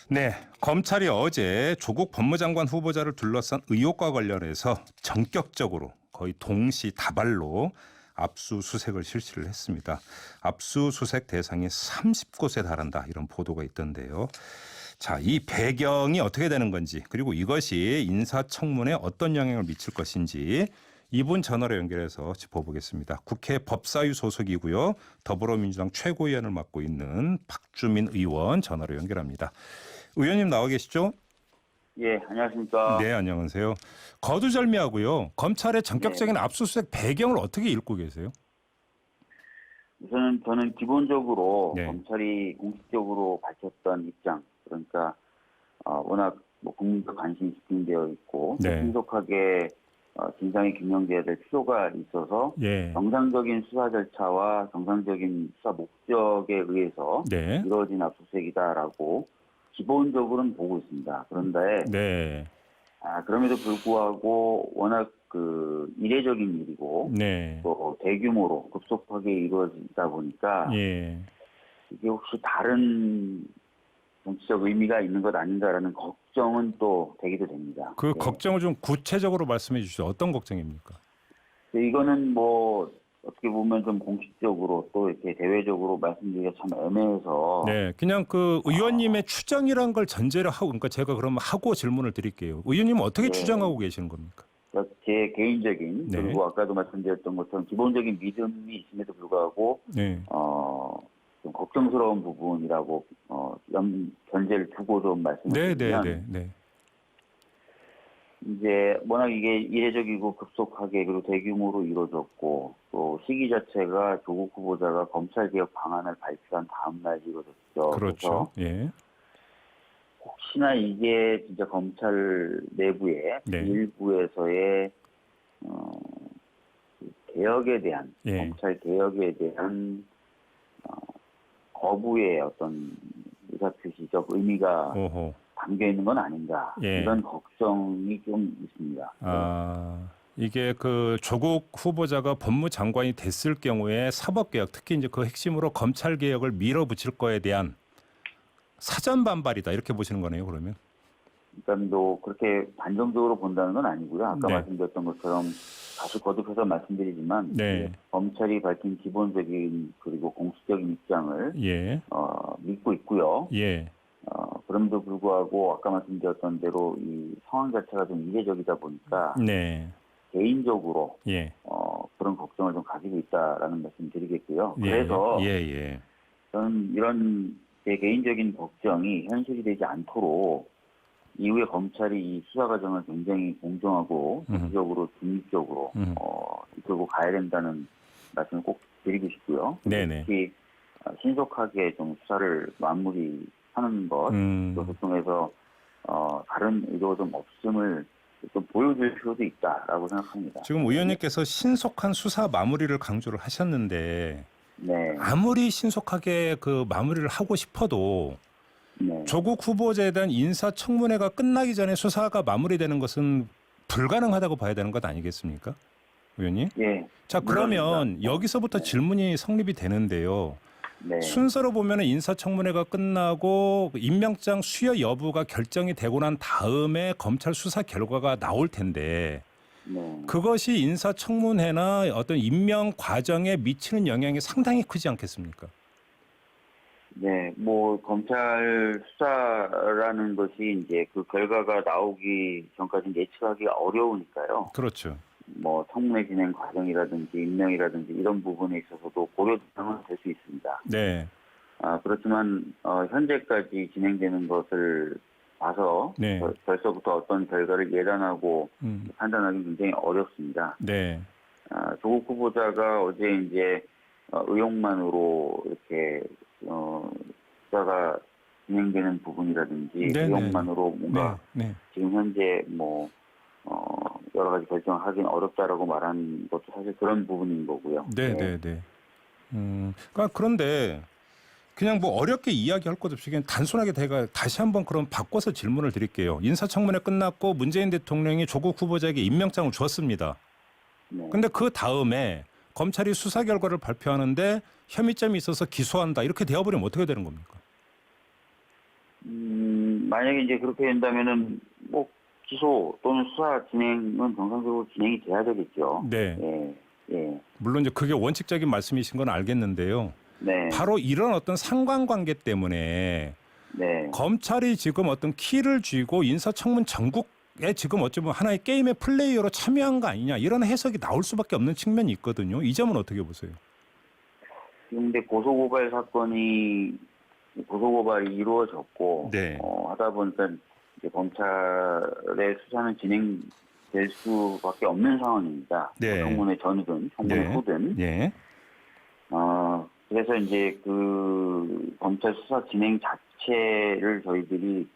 네, 검찰이 어제 조국 법무장관 후보자를 둘러싼 의혹과 관련해서 전격적으로 거의 동시다발로 압수수색을 실시를 했습니다. 압수수색 대상이 30곳에 달한다 이런 보도가 있던데요. 자, 이 배경이 어떻게 되는 건지 그리고 이것이 인사청문회에 어떤 영향을 미칠 것인지 이분 전화로 연결해서 짚어보겠습니다. 국회 법사위 소속이고요. 더불어민주당 최고위원을 맡고 있는 박주민 의원 전화로 연결합니다. 의원님 나와 계시죠? 예, 안녕하십니까. 네, 안녕하세요. 거두절미하고요. 검찰의 네. 전격적인 압수수색 배경을 어떻게 읽고 계세요? 우선은 저는 기본적으로 네. 검찰이 공식적으로 밝혔던 입장, 그러니까 워낙 뭐 국민적 관심이 집중되어 있고 네. 신속하게 진상이 규명돼야 될 필요가 있어서 예. 정상적인 수사 절차와 정상적인 수사 목적에 의해서 네. 이루어진 압수수색이다라고 기본적으로는 보고 있습니다. 그런데 네. 그럼에도 불구하고 워낙 이례적인 일이고 네. 또 대규모로 급속하게 이루어지다 보니까 예. 이게 혹시 다른 정치적 의미가 있는 것 아닌가라는 걱정은 또 되기도 됩니다. 그 예. 걱정을 좀 구체적으로 말씀해 주시죠. 어떤 걱정입니까? 이거는 뭐 어떻게 보면 좀 공식적으로 또 이렇게 대외적으로 말씀드리기가 참 애매해서 네, 그냥 그 의원님의 추정이란 걸 전제로 하고, 그러니까 제가 그러면 하고 질문을 드릴게요. 의원님은 어떻게 예. 추정하고 계시는 겁니까? 그러니까 제 개인적인 네. 그리고 아까도 말씀드렸던 것처럼 기본적인 믿음이 있음에도 불구하고 네. 좀 걱정스러운 부분이라고 견제를 두고 좀 말씀을 네, 네, 드리면 네, 네. 이제 워낙 이게 이례적이고 급속하게 그리고 대규모로 이루어졌고 또 시기 자체가 조국 후보자가 검찰개혁 방안을 발표한 다음 날 이루어졌죠. 그렇죠. 그래서 예. 혹시나 이게 진짜 검찰 내부의 네. 일부에서의 개혁에 대한 예. 검찰 개혁에 대한 거부의 어떤 의사표시적 의미가 오호. 담겨 있는 건 아닌가 예. 이런 걱정이 좀 있습니다. 이게 그 조국 후보자가 법무장관이 됐을 경우에 사법개혁, 특히 이제 그 핵심으로 검찰개혁을 밀어붙일 거에 대한 사전 반발이다. 이렇게 보시는 거네요, 그러면. 그러니까 또 그렇게 단정적으로 본다는 건 아니고요. 아까 네. 말씀드렸던 것처럼 다시 거듭해서 말씀드리지만 네. 검찰이 밝힌 기본적인 그리고 공식적인 입장을 예. 믿고 있고요. 예. 그럼에도 불구하고 아까 말씀드렸던 대로 이 상황 자체가 좀 이례적이다 보니까 네. 개인적으로 예. 그런 걱정을 좀 가지고 있다라는 말씀 드리겠고요. 예. 그래서 예. 저는 이런 제 개인적인 걱정이 현실이 되지 않도록 이후에 검찰이 이 수사 과정을 굉장히 공정하고 정치적으로 중립적으로 이끌고 가야 된다는 말씀을 꼭 드리고 싶고요. 네네. 특히 신속하게 좀 수사를 마무리하는 것, 그것을 통해서 다른 의도 좀 없음을 좀 보여줄 필요도 있다라고 생각합니다. 지금 의원님께서 신속한 수사 마무리를 강조를 하셨는데 네. 아무리 신속하게 그 마무리를 하고 싶어도 네. 조국 후보자에 대한 인사청문회가 끝나기 전에 수사가 마무리되는 것은 불가능하다고 봐야 되는 것 아니겠습니까? 의원님? 예. 자, 그러면 물론입니다. 여기서부터 네. 질문이 성립이 되는데요. 네. 순서로 보면 인사청문회가 끝나고 임명장 수여 여부가 결정이 되고 난 다음에 검찰 수사 결과가 나올 텐데 네. 그것이 인사청문회나 어떤 임명 과정에 미치는 영향이 상당히 크지 않겠습니까? 네, 뭐 검찰 수사라는 것이 이제 그 결과가 나오기 전까지 예측하기가 어려우니까요. 그렇죠. 뭐 청문회 진행 과정이라든지 임명이라든지 이런 부분에 있어서도 고려 대상은 될 수 있습니다. 네. 그렇지만 현재까지 진행되는 것을 봐서 네. 벌써부터 어떤 결과를 예단하고 판단하기 굉장히 어렵습니다. 네. 조국 후보자가 어제 이제 의혹만으로 이렇게 수사가 진행되는 부분이라든지 네네. 의혹만으로 뭔가 네. 지금 현재 뭐 여러 가지 결정을 하긴 어렵다라고 말한 것도 사실 그런 부분인 거고요. 네. 그러니까 그런데 그냥 뭐 어렵게 이야기할 것 없이 그냥 단순하게 제가 다시 한번 그럼 바꿔서 질문을 드릴게요. 인사청문회 끝났고 문재인 대통령이 조국 후보자에게 임명장을 줬습니다. 네. 근데 그 다음에 검찰이 수사 결과를 발표하는데 혐의점이 있어서 기소한다. 이렇게 되어버리면 어떻게 되는 겁니까? 만약에 이제 그렇게 된다면은 뭐 기소 또는 수사 진행은 정상적으로 진행이 돼야 되겠죠. 네. 예, 예, 물론 이제 그게 원칙적인 말씀이신 건 알겠는데요. 네, 바로 이런 어떤 상관관계 때문에 네. 검찰이 지금 어떤 키를 쥐고 인사청문 전국에 지금 어쩌면 하나의 게임의 플레이어로 참여한 거 아니냐 이런 해석이 나올 수밖에 없는 측면이 있거든요. 이 점은 어떻게 보세요? 지금 근데 고소고발이 이루어졌고 네. 하다 보니까 이제 검찰의 수사는 진행될 수밖에 없는 상황입니다. 네. 청문회 전이든 청문회 네. 후든. 예. 그래서 이제 그 검찰 수사 진행 자체를 저희들이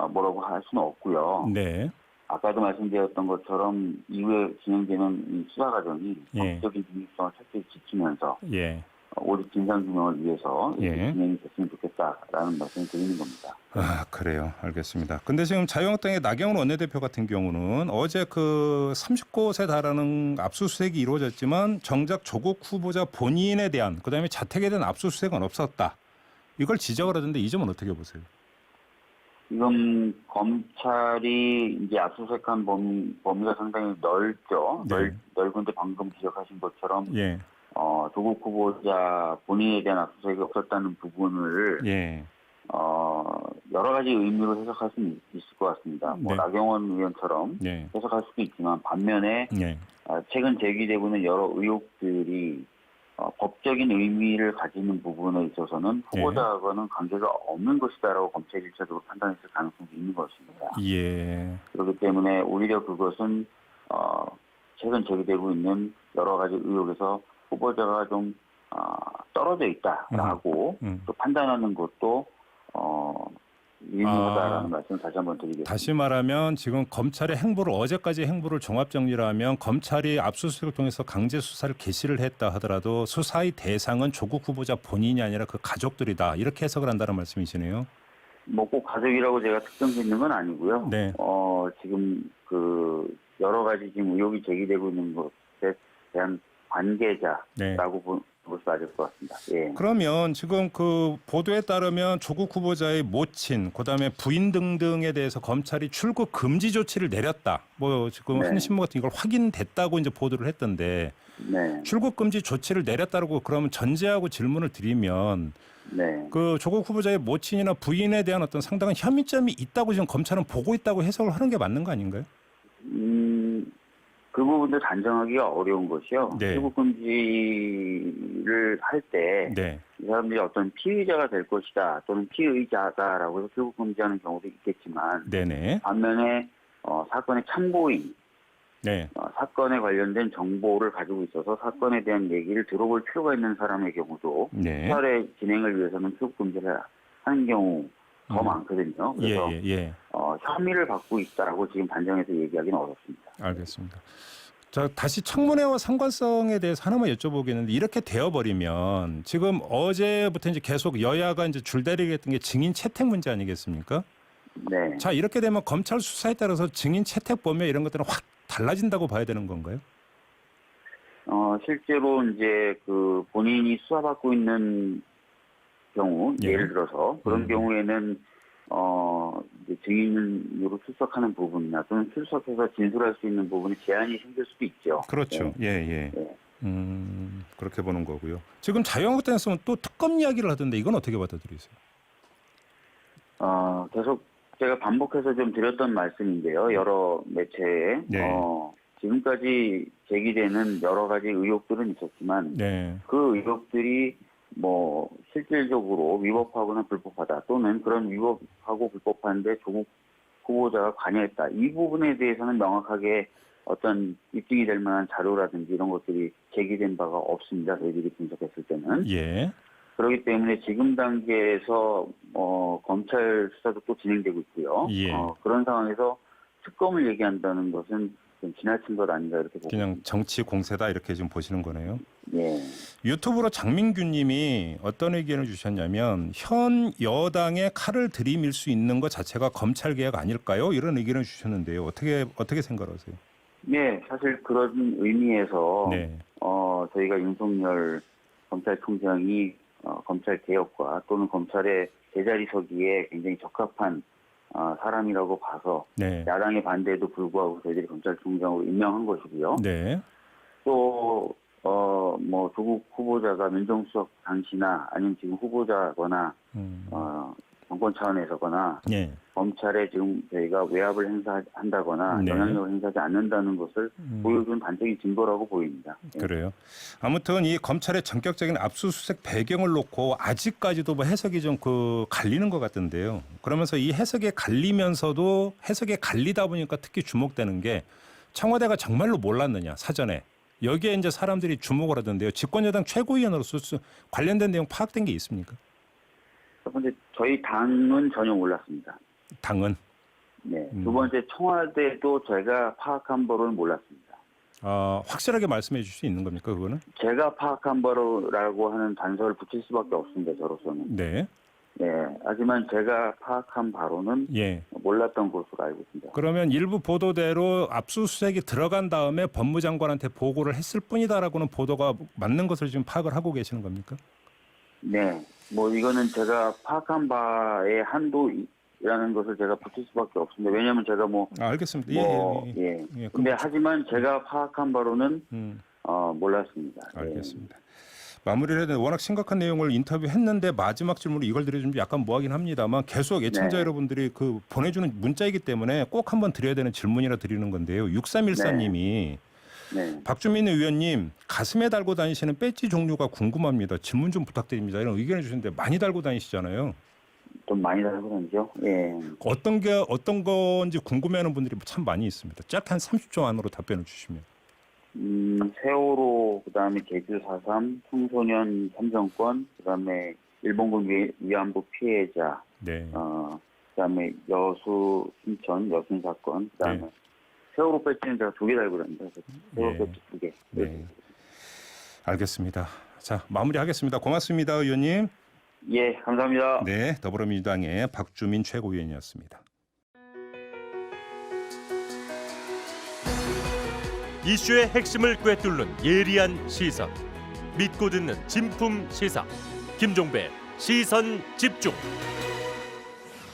뭐라고 할 수는 없고요. 네. 아까도 말씀드렸던 것처럼 이후에 진행되는 이 수사 과정이 예. 법적인 중립성을 철저히 지키면서 예. 오직 진상규명을 위해서 예. 진행이 됐으면 좋겠다라는 말씀을 드리는 겁니다. 아, 그래요. 알겠습니다. 근데 지금 자유한국당의 나경원 원내대표 같은 경우는 어제 그 30곳에 달하는 압수수색이 이루어졌지만 정작 조국 후보자 본인에 대한 그다음에 자택에 대한 압수수색은 없었다. 이걸 지적을 하던데 이 점은 어떻게 보세요? 지금 검찰이 이제 압수수색한 범위가 상당히 넓죠. 네. 넓은데 방금 지적하신 것처럼 예. 조국 후보자 본인에 대한 압수수색이 없었다는 부분을 예. 여러 가지 의미로 해석할 수는 있을 것 같습니다. 뭐 네. 나경원 의원처럼 예. 해석할 수도 있지만 반면에 예. 최근 제기되고 있는 여러 의혹들이 법적인 의미를 가지는 부분에 있어서는 후보자와는 관계가 없는 것이다라고 검찰이 일차적으로 판단했을 가능성이 있는 것입니다. 예. 그렇기 때문에 오히려 그것은 최근 제기되고 있는 여러 가지 의혹에서 후보자가 좀 떨어져 있다라고 또 판단하는 것도 유무하다라는 말씀 다시 한번 드리겠습니다. 다시 말하면 지금 검찰의 행보를 어제까지 행보를 종합 정리를 하면 검찰이 압수수색을 통해서 강제 수사를 개시를 했다 하더라도 수사의 대상은 조국 후보자 본인이 아니라 그 가족들이다 이렇게 해석을 한다는 말씀이시네요. 뭐 꼭 가족이라고 제가 특정 짓는 건 아니고요. 네. 지금 그 여러 가지 지금 의혹이 제기되고 있는 것에 대한 관계자라고 볼 수 맞을 것 같습니다. 예. 그러면 지금 그 보도에 따르면 조국 후보자의 모친, 그다음에 부인 등등에 대해서 검찰이 출국 금지 조치를 내렸다. 뭐 지금 네. 한 신문 같은 이걸 확인됐다고 이제 보도를 했던데 네. 출국 금지 조치를 내렸다고 그러면 전제하고 질문을 드리면 네. 그 조국 후보자의 모친이나 부인에 대한 어떤 상당한 혐의점이 있다고 지금 검찰은 보고 있다고 해석을 하는 게 맞는 거 아닌가요? 그 부분도 단정하기가 어려운 것이요. 네. 출국 금지를 할 때 네. 이 사람들이 어떤 피의자가 될 것이다 또는 피의자다라고 해서 출국 금지하는 경우도 있겠지만 네네. 반면에 사건의 참고인, 네. 사건에 관련된 정보를 가지고 있어서 사건에 대한 얘기를 들어볼 필요가 있는 사람의 경우도 네. 수사의 진행을 위해서는 출국 금지를 하는 경우 더 많거든요. 그래서 예. 혐의를 받고 있다라고 지금 단정해서 얘기하기는 어렵습니다. 알겠습니다. 자, 다시 청문회와 상관성에 대해서 하나만 여쭤보겠는데 이렇게 되어버리면 지금 어제부터 이제 계속 여야가 이제 줄다리기 했던 게 증인 채택 문제 아니겠습니까? 네. 자, 이렇게 되면 검찰 수사에 따라서 증인 채택 범위 이런 것들은 확 달라진다고 봐야 되는 건가요? 실제로 이제 그 본인이 수사받고 있는 경우, 예. 예를 들어서 그런 경우에는 이제 증인으로 출석하는 부분이나 또는 출석해서 진술할 수 있는 부분에 제한이 생길 수도 있죠. 그렇죠. 네. 예. 그렇게 보는 거고요. 지금 자유한국당에서는 또 특검 이야기를 하던데 이건 어떻게 받아들이세요? 계속 제가 반복해서 좀 드렸던 말씀인데요. 여러 매체에 네. 지금까지 제기되는 여러 가지 의혹들은 있었지만 네. 그 의혹들이 뭐 실질적으로 위법하거나 불법하다 또는 그런 위법하고 불법한데 조국 후보자가 관여했다. 이 부분에 대해서는 명확하게 어떤 입증이 될 만한 자료라든지 이런 것들이 제기된 바가 없습니다. 저희들이 분석했을 때는. 예. 그렇기 때문에 지금 단계에서 검찰 수사도 또 진행되고 있고요. 예. 그런 상황에서 특검을 얘기한다는 것은 좀 지나친 것 아닌가 이렇게 보고 그냥 정치 공세다 이렇게 지금 보시는 거네요. 예. 유튜브로 장민규 님이 어떤 의견을 주셨냐면 현 여당에 칼을 들이밀 수 있는 것 자체가 검찰 개혁 아닐까요? 이런 의견을 주셨는데요. 어떻게 생각하세요? 네, 사실 그런 의미에서 네. 저희가 윤석열 검찰총장이 검찰 개혁과 또는 검찰의 제자리 서기에 굉장히 적합한 사람이라고 봐서 네. 야당의 반대에도 불구하고 저희들이 검찰총장으로 임명한 것이고요. 네. 또 뭐 조국 후보자가 민정수석 당시나 아니면 지금 후보자거나 정권 차원에서거나 네. 검찰에 지금 저희가 외압을 행사한다거나 네. 영향력을 행사하지 않는다는 것을 보여준 단적인 증거라고 보입니다. 네. 그래요. 아무튼 이 검찰의 전격적인 압수수색 배경을 놓고 아직까지도 뭐 해석이 좀 갈리는 것 같던데요. 그러면서 이 해석에 갈리면서도 해석에 갈리다 보니까 특히 주목되는 게 청와대가 정말로 몰랐느냐 사전에. 여기에 이제 사람들이 주목을 하던데요. 집권여당 최고위원으로서 관련된 내용 파악된 게 있습니까? 첫 번째, 저희 당은 전혀 몰랐습니다. 당은. 네. 두 번째, 청와대도 제가 파악한 바로는 몰랐습니다. 확실하게 말씀해 주실 수 있는 겁니까, 그거는? 제가 파악한 바로라고 하는 단서를 붙일 수밖에 없습니다, 저로서는. 네. 네. 하지만 제가 파악한 바로는 예. 몰랐던 것으로 알고 있습니다. 그러면 일부 보도대로 압수수색이 들어간 다음에 법무장관한테 보고를 했을 뿐이다라고는 보도가 맞는 것을 지금 파악을 하고 계시는 겁니까? 네. 뭐 이거는 제가 파악한 바의 한도라는 것을 제가 붙일 수밖에 없습니다. 왜냐하면 제가 알겠습니다. 근데 하지만 제가 파악한 바로는 몰랐습니다. 알겠습니다. 마무리를 해야 되는데 워낙 심각한 내용을 인터뷰했는데 마지막 질문으로 이걸 드려주면 약간 뭐하긴 합니다만 계속 애청자 네. 여러분들이 보내주는 문자이기 때문에 꼭 한번 드려야 되는 질문이라 드리는 건데요. 6314님이 네. 박주민 의원님 가슴에 달고 다니시는 배지 종류가 궁금합니다. 질문 좀 부탁드립니다. 이런 의견을 주시는데 많이 달고 다니시잖아요. 좀 많이 달고 다니죠. 예. 어떤 건지 궁금해하는 분들이 참 많이 있습니다. 짧게 한 30초 안으로 답변을 주시면. 세월호, 그다음에 제주 4.3, 청소년 참정권, 그다음에 일본군 위안부 피해자, 네. 그다음에 여수 순천 여순 사건, 그다음에 네. 세월호 배지는 제가 2개 달고 다닙니다. 세월호 네. 배지 2개. 네. 알겠습니다. 자, 마무리하겠습니다. 고맙습니다, 의원님. 예, 감사합니다. 네, 더불어민주당의 박주민 최고위원이었습니다. 이슈의 핵심을 꿰뚫는 예리한 시선, 믿고 듣는 진품 시사, 김종배 시선 집중.